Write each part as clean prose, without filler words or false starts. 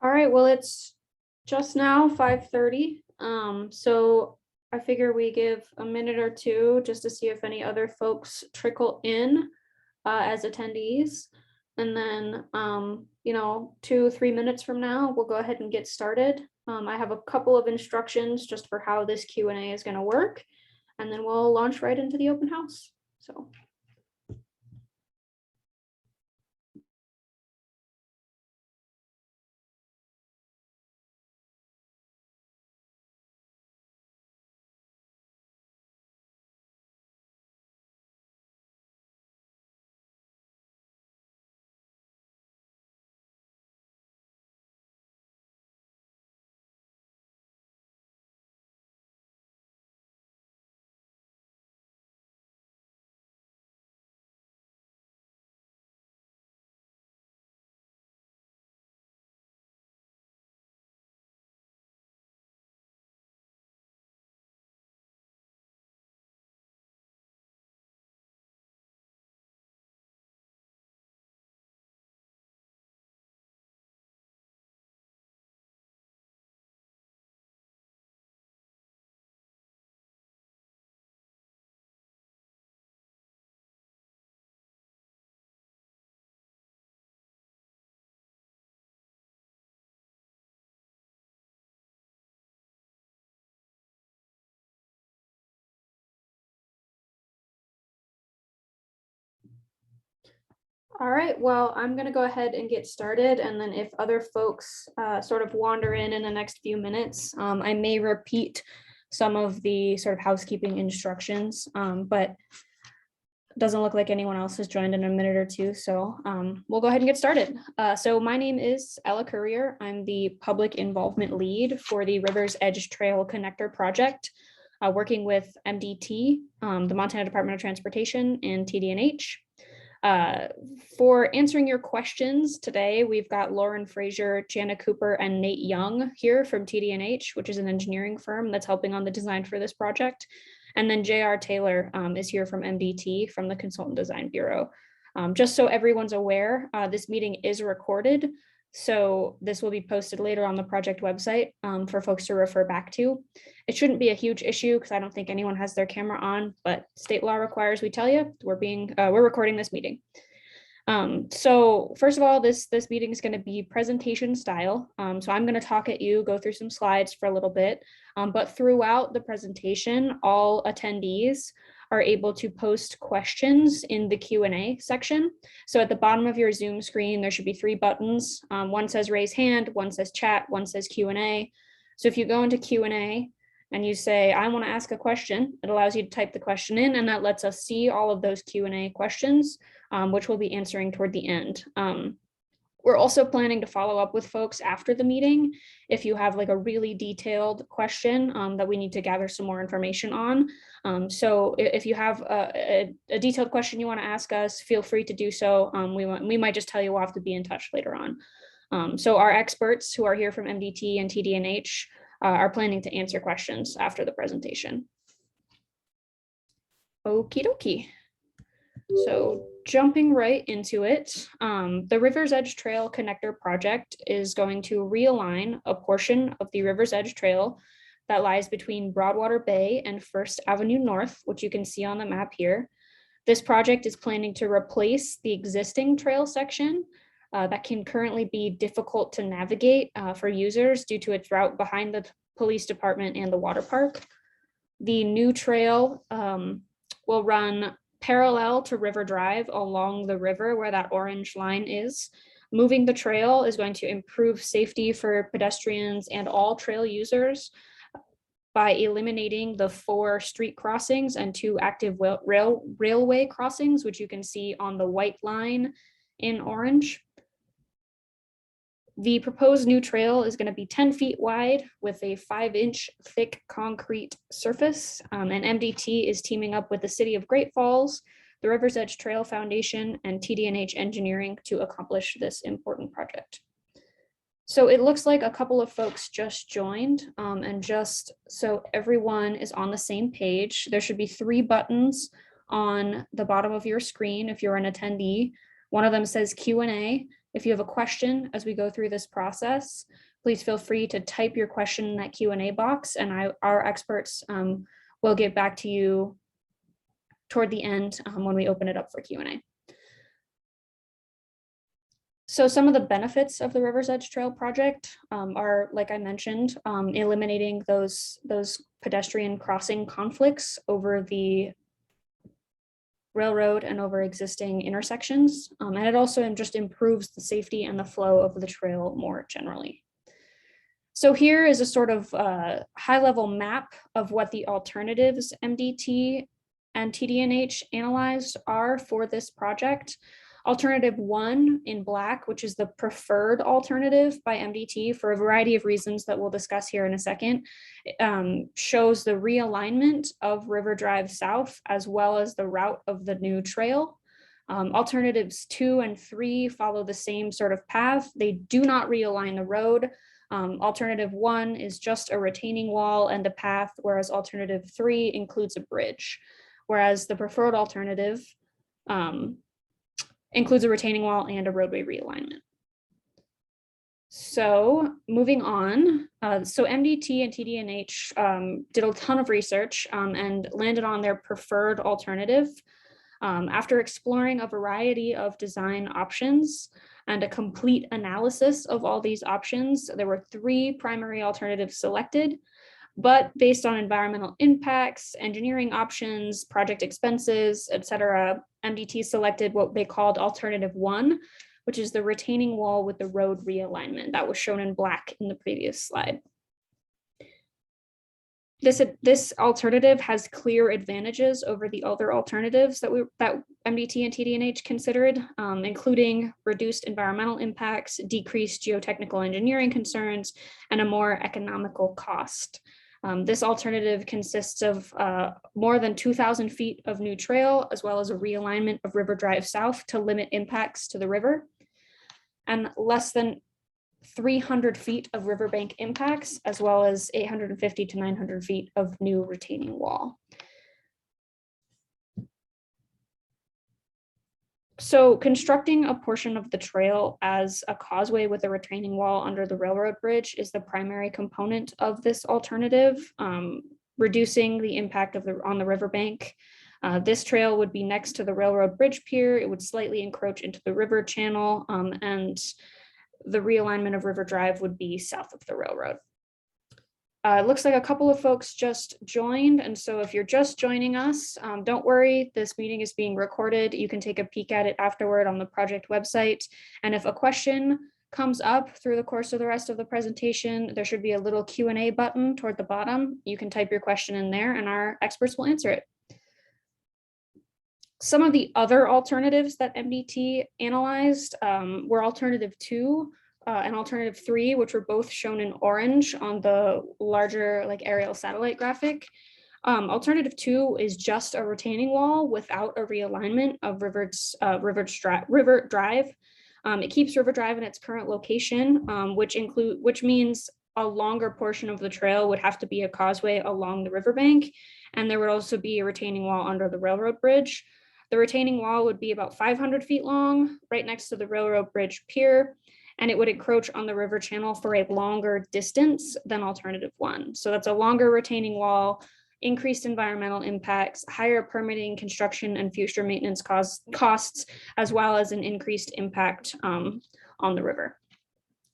All right, well, it's just now 5:30. So I figure we give a minute or two just to see if any other folks trickle in as attendees. And then, 2-3 minutes from now, we'll go ahead and get started. I have a couple of instructions just for how this Q&A is going to work, and then we'll launch right into the open house. So. All right, well, I'm going to go ahead and get started. And then if other folks sort of wander in the next few minutes, I may repeat some of the sort of housekeeping instructions, but it doesn't look like anyone else has joined in a minute or two. So we'll go ahead and get started. So my name is Ella Courier. I'm the public involvement lead for the Rivers Edge Trail Connector project, working with MDT, the Montana Department of Transportation, and TDNH. For answering your questions today, we've got Lauren Frazier, Jana Cooper, and Nate Young here from TDNH, which is an engineering firm that's helping on the design for this project. And then J.R. Taylor is here from MDT, from the Consultant Design Bureau. Just so everyone's aware, this meeting is recorded, so this will be posted later on the project website for folks to refer back to. It shouldn't be a huge issue because I don't think anyone has their camera on, but state law requires we tell you we're recording this meeting. So first of all, this meeting is going to be presentation style. So I'm going to talk at you, go through some slides for a little bit, but throughout the presentation, all attendees are able to post questions in the Q&A section. So at the bottom of your Zoom screen, there should be 3 buttons. One says raise hand, one says chat, one says Q&A. So if you go into Q&A and you say, I want to ask a question, it allows you to type the question in, and that lets us see all of those Q&A questions, which we'll be answering toward the end. We're also planning to follow up with folks after the meeting if you have like a really detailed question that we need to gather some more information on. So if you have a detailed question you want to ask us, feel free to do so. We might just tell you we'll have to be in touch later on. So our experts who are here from MDT and TDNH are planning to answer questions after the presentation. Okie dokie. So jumping right into it, the Rivers Edge Trail Connector project is going to realign a portion of the Rivers Edge Trail that lies between Broadwater Bay and First Avenue North, which you can see on the map here. This project is planning to replace the existing trail section that can currently be difficult to navigate for users due to its route behind the police department and the water park. The new trail will run parallel to River Drive along the river where that orange line is. Moving the trail is going to improve safety for pedestrians and all trail users by eliminating the 4 street crossings and 2 active railway crossings, which you can see on the white line in orange. The proposed new trail is going to be 10 feet wide with a 5-inch thick concrete surface, and MDT is teaming up with the City of Great Falls, the Rivers Edge Trail Foundation, and TDNH Engineering to accomplish this important project. So it looks like a couple of folks just joined, and just so everyone is on the same page, there should be 3 buttons on the bottom of your screen if you're an attendee. One of them says Q&A, If you have a question as we go through this process, please feel free to type your question in that Q&A box, and our experts will get back to you toward the end when we open it up for Q&A. So some of the benefits of the River's Edge Trail project are, like I mentioned, eliminating those pedestrian crossing conflicts over the railroad and over existing intersections. And it also just improves the safety and the flow of the trail more generally. So here is a sort of high-level map of what the alternatives MDT and TDNH analyzed are for this project. Alternative 1 in black, which is the preferred alternative by MDT for a variety of reasons that we'll discuss here in a second, shows the realignment of River Drive South as well as the route of the new trail. Alternatives 2 and 3 follow the same sort of path. They do not realign the road. Alternative 1 is just a retaining wall and a path, whereas alternative 3 includes a bridge, whereas the preferred alternative includes a retaining wall and a roadway realignment. So moving on, so MDT and TDNH did a ton of research and landed on their preferred alternative. After exploring a variety of design options and a complete analysis of all these options, there were 3 primary alternatives selected. But based on environmental impacts, engineering options, project expenses, etc., MDT selected what they called alternative 1, which is the retaining wall with the road realignment that was shown in black in the previous slide. This alternative has clear advantages over the other alternatives that MDT and TDNH considered, including reduced environmental impacts, decreased geotechnical engineering concerns, and a more economical cost. This alternative consists of more than 2,000 feet of new trail, as well as a realignment of River Drive South to limit impacts to the river, and less than 300 feet of riverbank impacts, as well as 850 to 900 feet of new retaining wall. So constructing a portion of the trail as a causeway with a retaining wall under the railroad bridge is the primary component of this alternative, reducing the impact on the riverbank. This trail would be next to the railroad bridge pier. It would slightly encroach into the river channel, and the realignment of River Drive would be south of the railroad. It looks like a couple of folks just joined, and so if you're just joining us, don't worry, this meeting is being recorded. You can take a peek at it afterward on the project website, and if a question comes up through the course of the rest of the presentation, there should be a little Q&A button toward the bottom. You can type your question in there and our experts will answer it. Some of the other alternatives that MDT analyzed were alternative 2 and alternative 3, which were both shown in orange on the larger aerial satellite graphic. Alternative 2 is just a retaining wall without a realignment of River Drive. It keeps River Drive in its current location, which means a longer portion of the trail would have to be a causeway along the riverbank, and there would also be a retaining wall under the railroad bridge. The retaining wall would be about 500 feet long, right next to the railroad bridge pier, and it would encroach on the river channel for a longer distance than alternative 1. So that's a longer retaining wall, increased environmental impacts, higher permitting, construction, and future maintenance costs, as well as an increased impact on the river.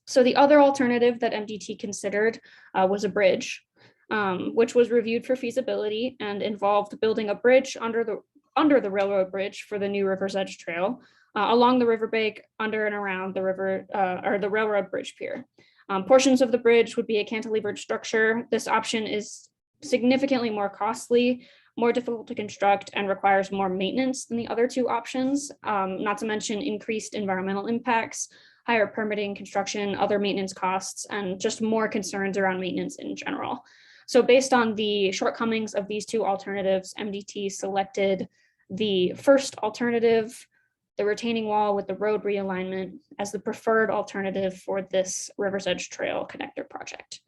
So the other alternative that MDT considered was a bridge, which was reviewed for feasibility and involved building a bridge under the railroad bridge for the new River's Edge Trail, along the riverbank, under and around the river or the railroad bridge pier. Portions of the bridge would be a cantilevered structure. This option is significantly more costly, more difficult to construct, and requires more maintenance than the other 2 options, not to mention increased environmental impacts, higher permitting, construction, other maintenance costs, and just more concerns around maintenance in general. So based on the shortcomings of these 2 alternatives, MDT selected the first alternative, the retaining wall with the road realignment, as the preferred alternative for this River's Edge Trail connector project.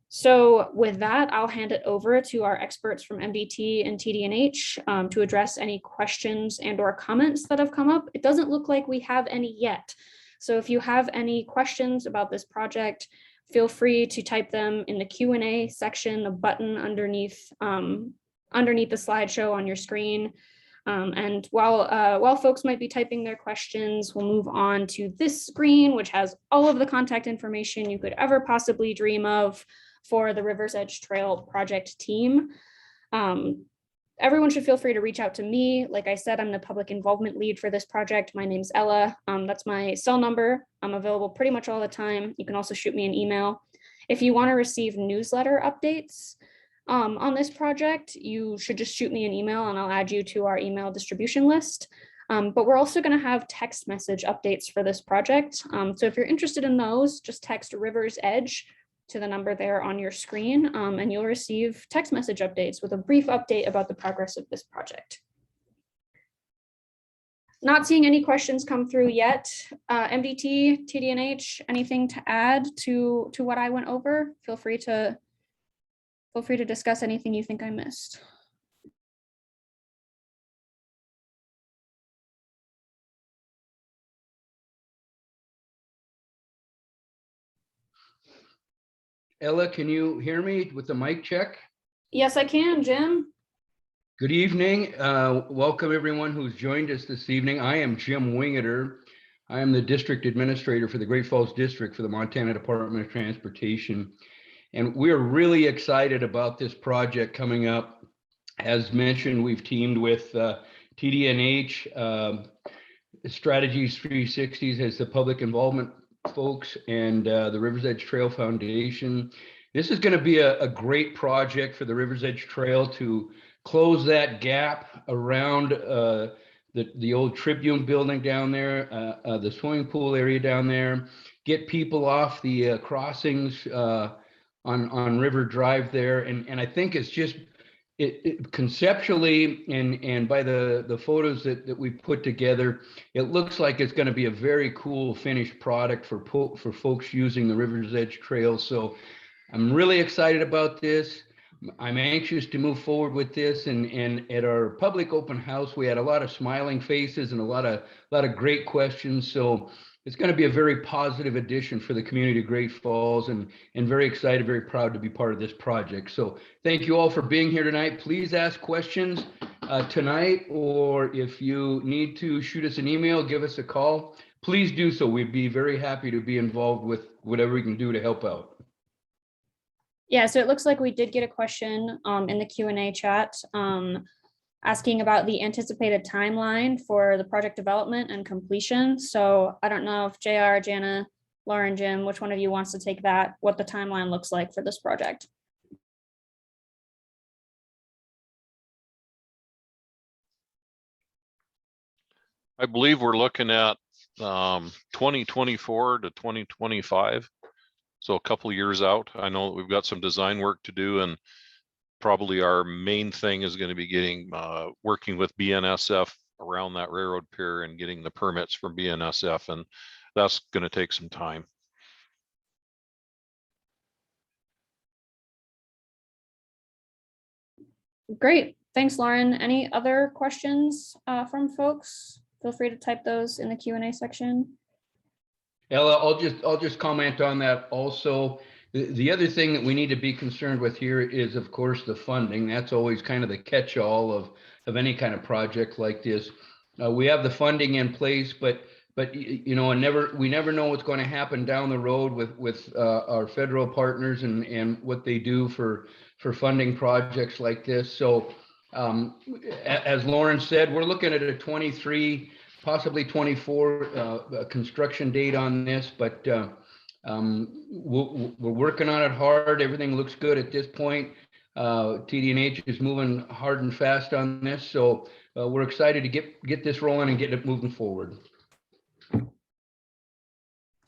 So with that, I'll hand it over to our experts from MDT and TDNH to address any questions and/or comments that have come up. It doesn't look like we have any yet. So if you have any questions about this project, feel free to type them in the Q&A section, the button underneath underneath the slideshow on your screen. And while folks might be typing their questions, we'll move on to this screen, which has all of the contact information you could ever possibly dream of for the River's Edge Trail project team. Everyone should feel free to reach out to me. Like I said, I'm the public involvement lead for this project. My name's Ella. That's my cell number. I'm available pretty much all the time. You can also shoot me an email. If you want to receive newsletter updates on this project, you should just shoot me an email and I'll add you to our email distribution list. But we're also going to have text message updates for this project. So if you're interested in those, just text River's Edge to the number there on your screen, and you'll receive text message updates with a brief update about the progress of this project. Not seeing any questions come through yet. MDT, TDNH, anything to add to what I went over? Feel free to discuss anything you think I missed. Ella, can you hear me with the mic check? Yes, I can, Jim. Good evening. Welcome everyone who's joined us this evening. I am Jim Wingeter. I am the district administrator for the Great Falls District for the Montana Department of Transportation. And we're really excited about this project coming up. As mentioned, we've teamed with TDNH, Strategies 360s as the public involvement folks, and the River's Edge Trail Foundation. This is going to be a great project for the River's Edge Trail to close that gap around the old Tribune building down there, the swimming pool area down there, get people off the crossings on River Drive there. And I think it's just conceptually and by the photos that we put together, it looks like it's going to be a very cool finished product for folks using the River's Edge Trail. So I'm really excited about this. I'm anxious to move forward with this, and at our public open house, we had a lot of smiling faces and a lot of great questions. So it's going to be a very positive addition for the community of Great Falls, and very excited, very proud to be part of this project. So thank you all for being here tonight. Please ask questions tonight, or if you need to shoot us an email, give us a call, please do so. We'd be very happy to be involved with whatever we can do to help out. Yeah, so it looks like we did get a question in the Q&A chat asking about the anticipated timeline for the project development and completion. So I don't know if JR, Jana, Lauren, Jim, which one of you wants to take that, what the timeline looks like for this project. I believe we're looking at 2024 to 2025. So a couple of years out. I know we've got some design work to do, and probably our main thing is going to be getting working with BNSF around that railroad pier and getting the permits from BNSF, and that's going to take some time. Great, thanks, Lauren. Any other questions from folks? Feel free to type those in the Q&A section. Ella, I'll just comment on that also. The other thing that we need to be concerned with here is, of course, the funding. That's always kind of the catch-all of any kind of project like this. We have the funding in place, but you know, we never know what's going to happen down the road with our federal partners and what they do for funding projects like this. So as Lauren said, we're looking at a 23, possibly 24 construction date on this, but we're working on it hard. Everything looks good at this point. TDNH is moving hard and fast on this, so we're excited to get this rolling and get it moving forward.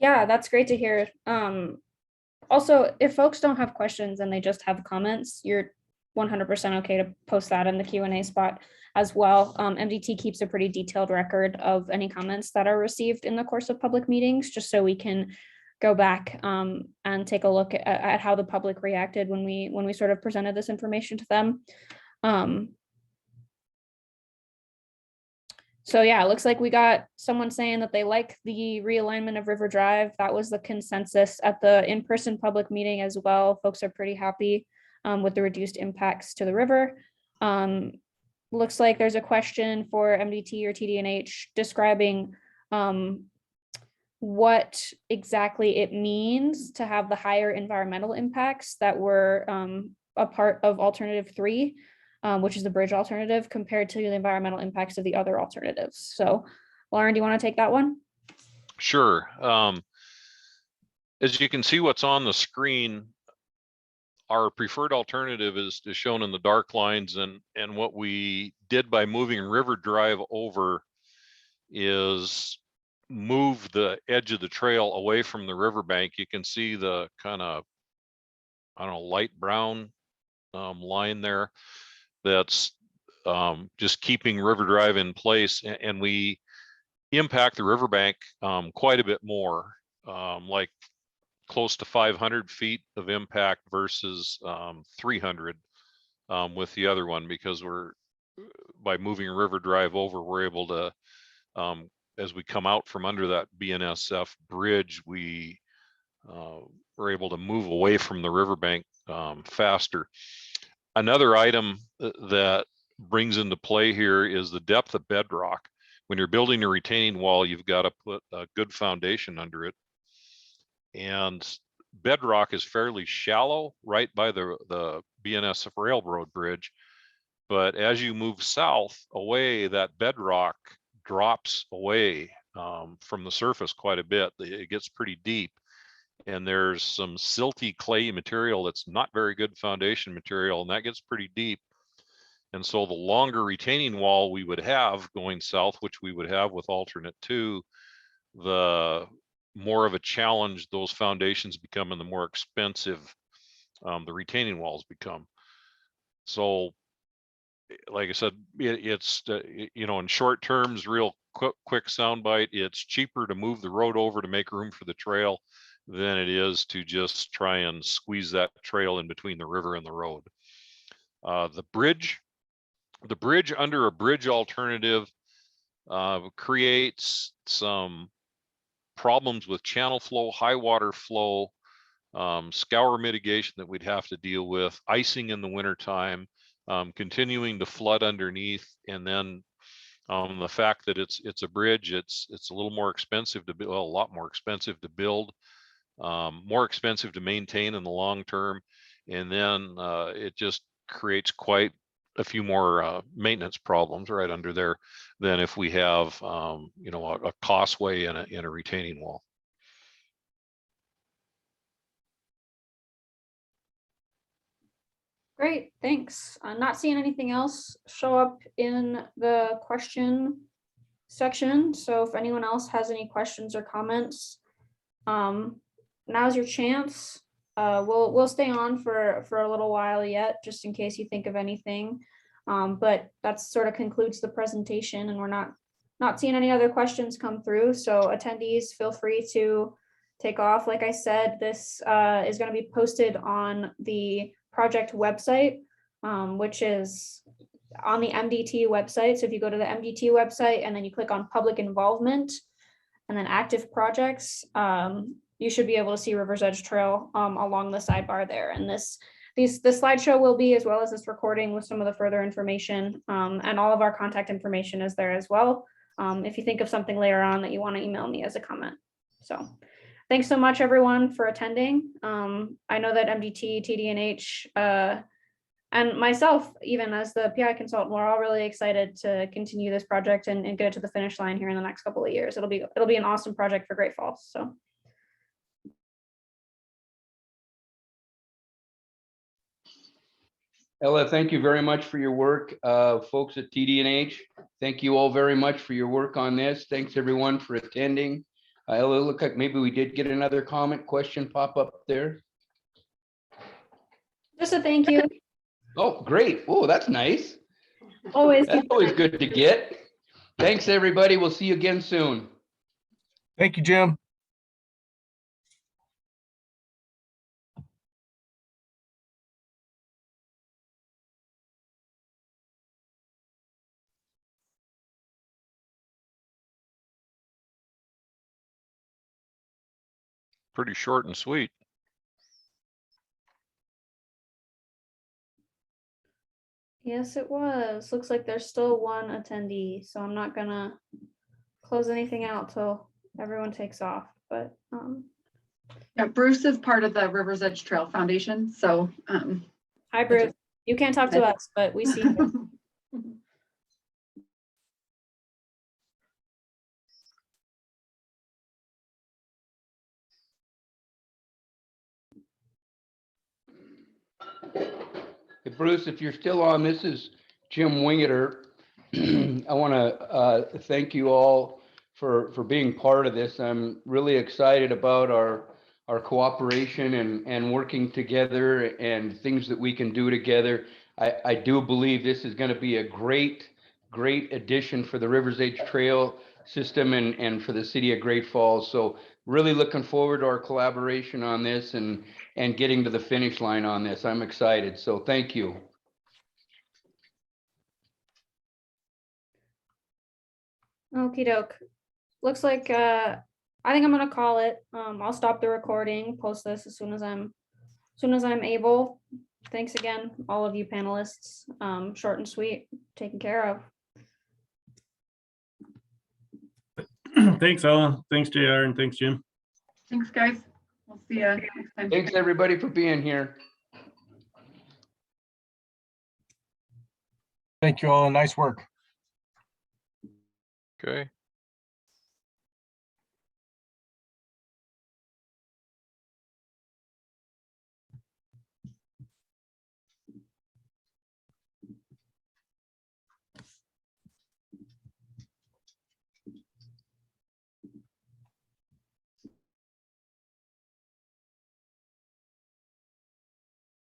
Yeah, that's great to hear. Also, if folks don't have questions and they just have comments, you're 100% okay to post that in the Q&A spot as well. MDT keeps a pretty detailed record of any comments that are received in the course of public meetings, just so we can go back and take a look at how the public reacted when we sort of presented this information to them. So yeah, it looks like we got someone saying that they like the realignment of River Drive. That was the consensus at the in-person public meeting as well. Folks are pretty happy with the reduced impacts to the river. Looks like there's a question for MDT or TDNH describing what exactly it means to have the higher environmental impacts that were a part of alternative 3, which is the bridge alternative, compared to the environmental impacts of the other alternatives. So Lauren, do you want to take that one? Sure. As you can see what's on the screen, our preferred alternative is shown in the dark lines, and what we did by moving River Drive over is move the edge of the trail away from the riverbank. You can see the kind of, I don't know, light brown line there. That's just keeping River Drive in place, and we impact the riverbank quite a bit more, like close to 500 feet of impact versus 300 with the other one, because by moving River Drive over, we're able to, as we come out from under that BNSF bridge, we were able to move away from the riverbank faster. Another item that brings into play here is the depth of bedrock. When you're building a retaining wall, you've got to put a good foundation under it. And bedrock is fairly shallow right by the BNSF railroad bridge. But as you move south away, that bedrock drops away from the surface quite a bit. It gets pretty deep. And there's some silty clay material that's not very good foundation material, and that gets pretty deep. And so the longer retaining wall we would have going south, which we would have with alternate 2, the more of a challenge those foundations become, and the more expensive the retaining walls become. So like I said, it's you know, in short terms, real quick soundbite, it's cheaper to move the road over to make room for the trail than it is to just try and squeeze that trail in between the river and the road. The bridge under a bridge alternative creates some problems with channel flow, high water flow, scour mitigation that we'd have to deal with, icing in the wintertime, continuing to flood underneath, and then the fact that it's a bridge, it's a little more expensive to build, well, a lot more expensive to build, more expensive to maintain in the long term, and then it just creates quite a few more maintenance problems right under there than if we have you know, a causeway in a retaining wall. Great, thanks. I'm not seeing anything else show up in the question section. So if anyone else has any questions or comments, now's your chance. We'll stay on for a little while yet, just in case you think of anything. But that sort of concludes the presentation, and we're not seeing any other questions come through. So attendees, feel free to take off. Like I said, this is going to be posted on the project website, which is on the MDT website. So if you go to the MDT website and then you click on public involvement and then active projects, you should be able to see River's Edge Trail along the sidebar there. And the slideshow will be, as well as this recording with some of the further information, and all of our contact information is there as well. If you think of something later on that you want to email me as a comment. So thanks so much, everyone, for attending. I know that MDT, TDNH, and myself, even as the PI consultant, we're all really excited to continue this project and get it to the finish line here in the next couple of years. It'll be an awesome project for Great Falls. So. Ella, thank you very much for your work. Folks at TD&H, thank you all very much for your work on this. Thanks everyone for attending. Ella, look like maybe we did get another comment question pop up there. Just a thank you. Oh, great. Oh, that's nice. Always. That's always good to get. Thanks, everybody. We'll see you again soon. Thank you, Jim. pretty short and sweet. Yes, it was. Looks like there's still one attendee, so I'm not gonna close anything out till everyone takes off, but Yeah, Bruce is part of the Rivers Edge Trail Foundation, so hi Bruce. You can't talk to us, but we see you. Hey, Bruce, if you're still on, this is Jim Wingeter. I want to thank you all for being part of this. I'm really excited about our cooperation and working together and things that we can do together. I do believe this is going to be a great addition for the Rivers Edge Trail system and for the city of Great Falls. So really looking forward to our collaboration on this and getting to the finish line on this. I'm excited. So thank you. Okie doke. Looks like I think I'm gonna call it. I'll stop the recording, post this as soon as I'm able. Thanks again, all of you panelists. Short and sweet, taken care of. Thanks, Ella. Thanks, JR, and thanks, Jim. thanks, guys. We'll see you next time. Thanks everybody for being here. Thank you all. Nice work. Okay.